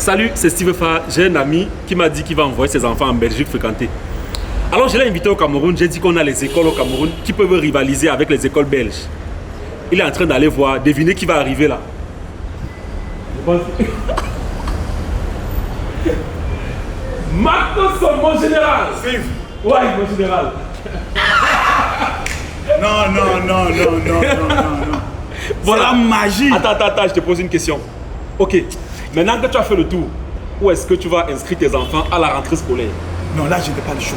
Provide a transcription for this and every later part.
Salut, c'est Steve Fa. J'ai un ami qui m'a dit qu'il va envoyer ses enfants en Belgique fréquenter. Alors je l'ai invité au Cameroun. J'ai dit qu'on a les écoles au Cameroun qui peuvent rivaliser avec les écoles belges. Il est en train d'aller voir, deviner qui va arriver là. Marcos, mon général. Steve. Ouais, mon général. Non. Voilà. C'est la magie. Attends, je te pose une question. Ok, maintenant que tu as fait le tour, où est-ce que tu vas inscrire tes enfants à la rentrée scolaire? Non, là, je n'ai pas le choix.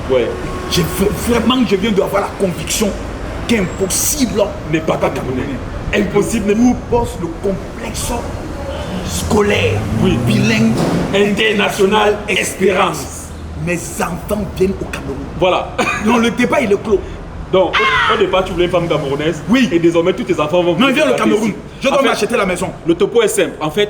Ouais. Vraiment, je viens d'avoir la conviction qu'impossible N'est pas camerounais. Impossible. Nous pose le complexe scolaire, Oui. bilingue, International Espérance. Mes enfants viennent au Cameroun. Voilà. Non, le débat, il est clos. Donc, au départ, tu voulais une femme camerounaise. Oui. Et désormais, tous tes enfants vont Non, il vient au Cameroun. ici. Je dois m'acheter la maison. Le topo est simple. En fait,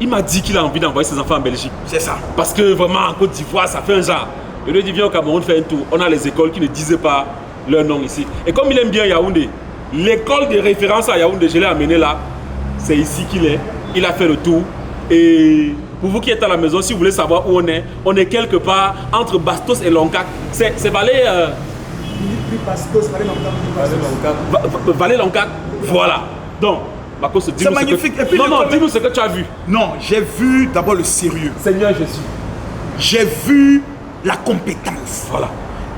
il m'a dit qu'il a envie d'envoyer ses enfants en Belgique. C'est ça. Parce que vraiment, en Côte d'Ivoire, ça fait un genre. Je lui ai dit, viens au Cameroun faire un tour. On a les écoles qui ne disaient pas leur nom ici. Et comme il aime bien Yaoundé, l'école de référence à Yaoundé, je l'ai amené là. C'est ici qu'il est. Il a fait le tour. Et pour vous qui êtes à la maison, si vous voulez savoir où on est quelque part entre Bastos et Loncac. C'est Vallée... Vallée Loncac. Voilà. Donc, Marcos, dis-nous C'est magnifique. Et puis dis-nous ce que tu as vu. Non, j'ai vu d'abord le sérieux. Seigneur Jésus. J'ai vu la compétence. Voilà.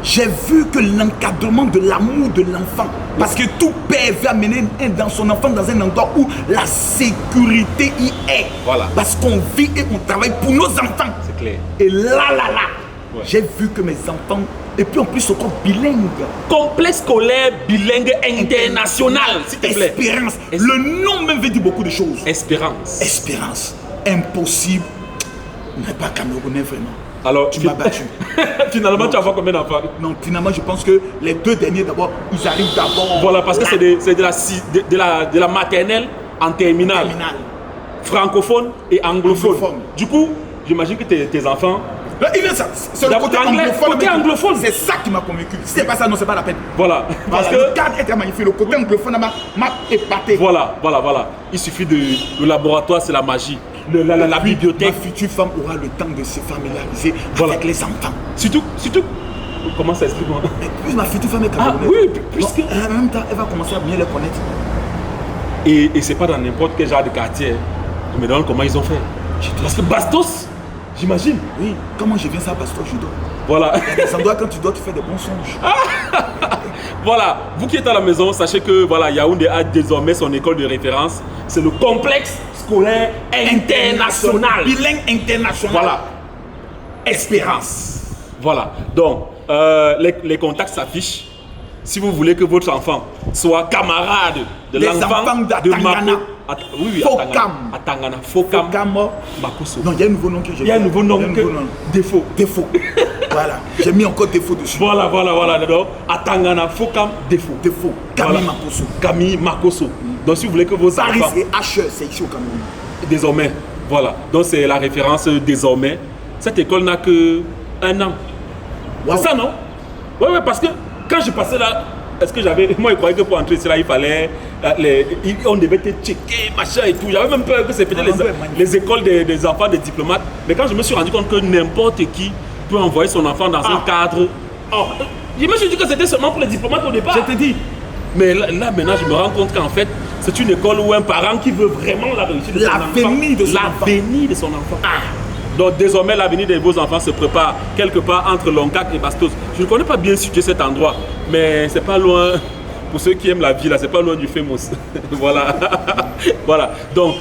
J'ai vu que l'encadrement de l'amour de l'enfant, parce que tout père veut amener dans son enfant dans un endroit où la sécurité y est. Voilà. Parce qu'on vit et on travaille pour nos enfants. C'est clair. Et là, Ouais. j'ai vu que mes enfants, et puis en plus encore bilingue. Complexe scolaire bilingue international, s'il te plaît. Espérance. Le nom même veut dire beaucoup de choses. Espérance. Espérance. Impossible. N'est pas camerounais vraiment. Alors, Tu m'as battu. Finalement, tu vas voir combien d'enfants? Non, finalement, je pense que les deux derniers d'abord, ils arrivent d'abord. Voilà, parce que c'est de la maternelle en terminale. Francophone et anglophone. Du coup, j'imagine que tes enfants... Là, il vient ça. C'est le côté anglophone. C'est ça qui m'a convaincu. Si c'est pas ça, non, c'est pas la peine. Voilà. Parce que... le cadre est magnifique. Le côté anglophone m'a épaté. Voilà. Il suffit de... Le laboratoire, c'est la magie. La bibliothèque. Ma future femme aura le temps de se familiariser avec les enfants. Surtout... Comment ça explique moi? Puis ma future femme est camerounaise. Oui, puisque... Donc, en même temps, elle va commencer à bien les connaître. Et c'est pas dans n'importe quel genre de quartier. Je me demande comment ils ont fait. Parce que Bastos, j'imagine. Oui, comment je viens ça parce que je dois. Voilà. Il y a des endroits quand tu dois, tu fais des bons songes. Voilà, vous qui êtes à la maison, sachez que voilà, Yaoundé a désormais son école de référence. C'est le complexe scolaire international. Bilingue international. Voilà. Espérance. Voilà. Donc, les contacts s'affichent. Si vous voulez que votre enfant soit camarade de l'enfant de Mako. Oui, à Tangana. Fokam. Makoso. Non, il y a un nouveau nom que j'ai. Il y a un nouveau nom. Défaut. Voilà. J'ai mis encore défaut dessus. Voilà. Donc, à Tangana, Fokam, défaut. Camille Voilà. Makoso. Camille Makoso. Donc, si vous voulez que vos Paris enfants... et HE, c'est ici au Cameroun. Désormais, voilà. Donc, c'est la référence désormais. Cette école n'a que 1 an. Wow. C'est ça, non? Oui, parce que quand je passais là, est-ce que j'avais... Moi, je croyais que pour entrer ici, là, il fallait... on devait te checker, machin et tout. J'avais même peur que c'était peut-être les écoles des enfants des diplomates. Mais quand je me suis rendu compte que n'importe qui peut envoyer son enfant dans un cadre... je me suis dit que c'était seulement pour les diplomates au départ. Je te dis. Mais là, maintenant, je me rends compte qu'en fait, c'est une école où un parent qui veut vraiment la réussite de son enfant. L'avenir de son enfant. Donc désormais, l'avenir de vos enfants se prépare quelque part entre Loncac et Bastos. Je ne connais pas bien situé cet endroit, mais c'est pas loin, pour ceux qui aiment la vie, là, c'est pas loin du Famous. Voilà. Voilà. Donc,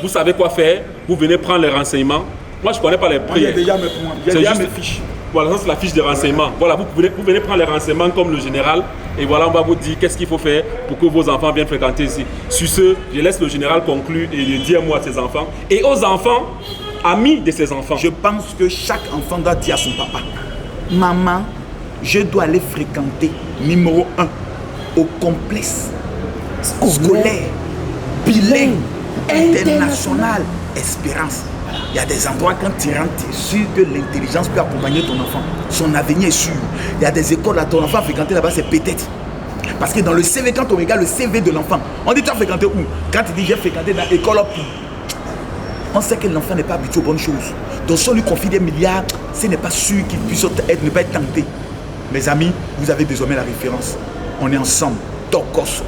vous savez quoi faire, vous venez prendre les renseignements. Moi, je ne connais pas les prix. Il y a déjà mes points, il y a déjà mes fiches. Voilà, ça c'est la fiche de renseignement. Voilà, vous venez prendre les renseignements comme le général. Et voilà, on va vous dire qu'est-ce qu'il faut faire pour que vos enfants viennent fréquenter ici. Sur ce, je laisse le général conclure et le dire moi à ses enfants. Et aux enfants, amis de ses enfants. Je pense que chaque enfant doit dire à son papa, maman, je dois aller fréquenter, numéro 1, au complexe scolaire, bilingue, international, Espérance. Il y a des endroits quand tu rentres, tu es sûr que l'intelligence peut accompagner ton enfant. Son avenir est sûr. Il y a des écoles à ton enfant fréquenter là-bas, c'est peut-être. Parce que dans le CV, quand on regarde le CV de l'enfant, on dit tu as fréquenté où? Quand tu dis j'ai fréquenté dans l'école, on sait que l'enfant n'est pas habitué aux bonnes choses. Donc si on lui confie des milliards, ce n'est pas sûr qu'il puisse ne pas être tenté. Mes amis, vous avez désormais la référence. On est ensemble. Tokos.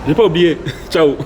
J'ai pas oublié. Ciao.